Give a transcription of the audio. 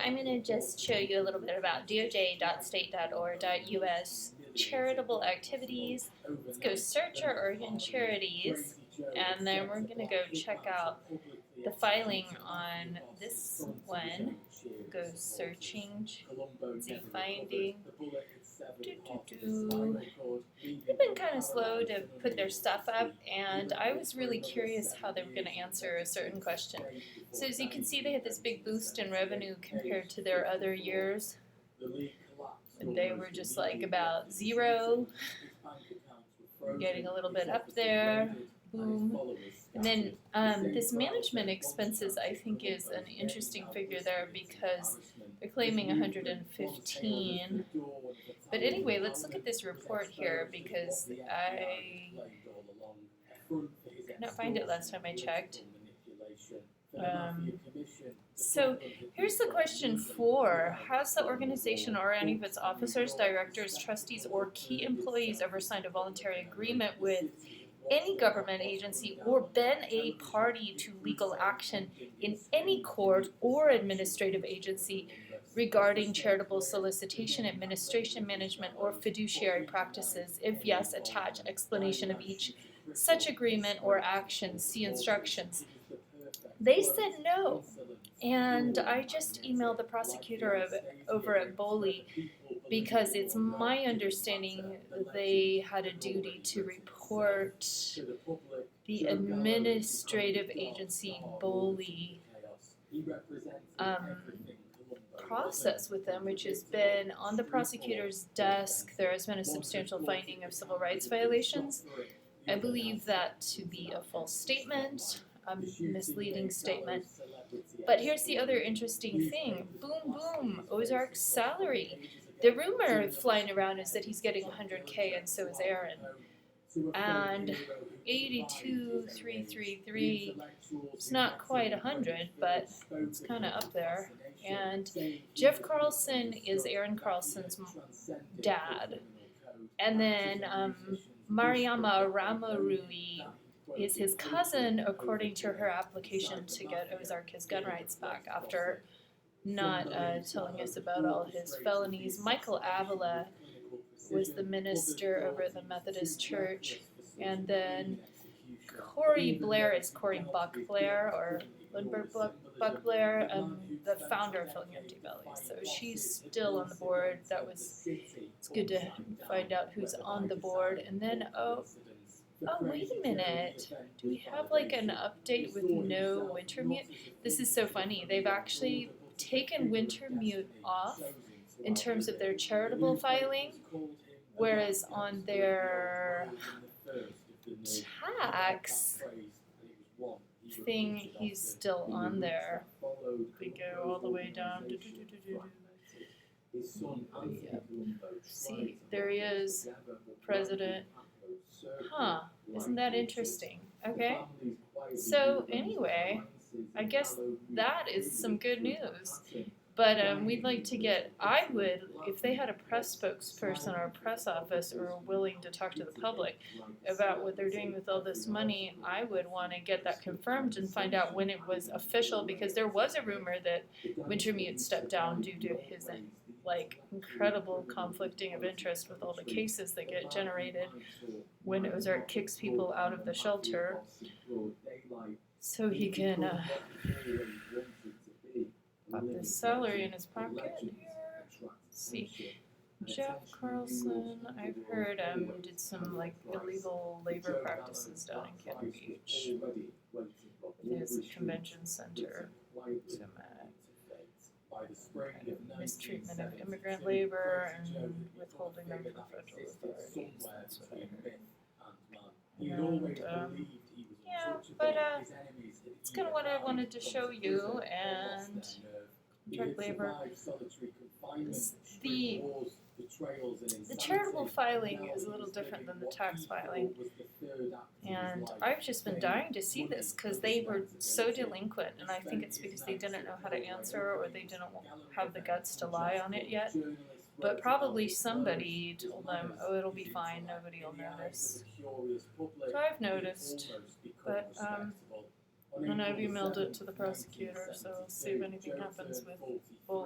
I'm going to just show you a little bit about doj.state.or.us charitable activities. Let's go search our Oregon charities, and then we're going to go check out the filing on this one. Go searching, see finding. They've been kind of slow to put their stuff up, and I was really curious how they were going to answer a certain question. So as you can see, they had this big boost in revenue compared to their other years. And they were just like about zero, getting a little bit up there, boom. And then this management expenses, I think, is an interesting figure there because they're claiming 115. But anyway, let's look at this report here because I could not find it last time I checked. So here's the question 4. Has the organization or any of its officers, directors, trustees, or key employees ever signed a voluntary agreement with any government agency or been a party to legal action in any court or administrative agency regarding charitable solicitation, administration, management, or fiduciary practices? If yes, attach explanation of each such agreement or action. See instructions. They said no, and I just emailed the prosecutor over at BOLI because it's my understanding that they had a duty to report the administrative agency BOLI process with them, which has been on the prosecutor's desk. There has been a substantial finding of civil rights violations. I believe that to be a false statement, a misleading statement. But here's the other interesting thing. Boom, boom, Ozark's salary. The rumor flying around is that he's getting $100K, and so is Aaron. And 82,333, it's not quite 100, but it's kind of up there. And Jeff Carlson is Aaron Carlson's dad. And then Mariama Ramarui is his cousin, according to her application to get Ozark his gun rights back after not telling us about all his felonies. Michael Avila was the minister over at the Methodist Church. And then Corey Blair is Corey Buck Blair, or Lindbergh Buck Blair, the founder of Filling Empty Bellies. So she's still on the board. It's good to find out who's on the board. And then, oh, wait a minute. Do we have like an update with no Wintermute? This is so funny. They've actually taken Wintermute off in terms of their charitable filing, whereas on their tax thing, he's still on there. We go all the way down. Yep. See, there he is, President. Huh, isn't that interesting? Okay, so anyway, I guess that is some good news. But we'd like to I would, if they had a press spokesperson or a press office or were willing to talk to the public about what they're doing with all this money, I would want to get that confirmed and find out when it was official, because there was a rumor that Wintermute stepped down due to his incredible conflicting of interest with all the cases that get generated when Ozark kicks people out of the shelter, so he can put this salary in his pocket here. Let's see, Jeff Carlson, I've heard did some illegal labor practices down in Cannon Beach with his convention center. Mistreatment of immigrant labor and withholding them from federal authorities. That's what I heard. And, yeah, but it's kind of what I wanted to show you. And contract labor. The charitable filing is a little different than the tax filing, and I've just been dying to see this because they were so delinquent, and I think it's because they didn't know how to answer or they didn't have the guts to lie on it yet. But probably somebody told them, oh, it'll be fine, nobody will notice. So I've noticed, but and I've emailed it to the prosecutor, so we'll see if anything happens with BOLI.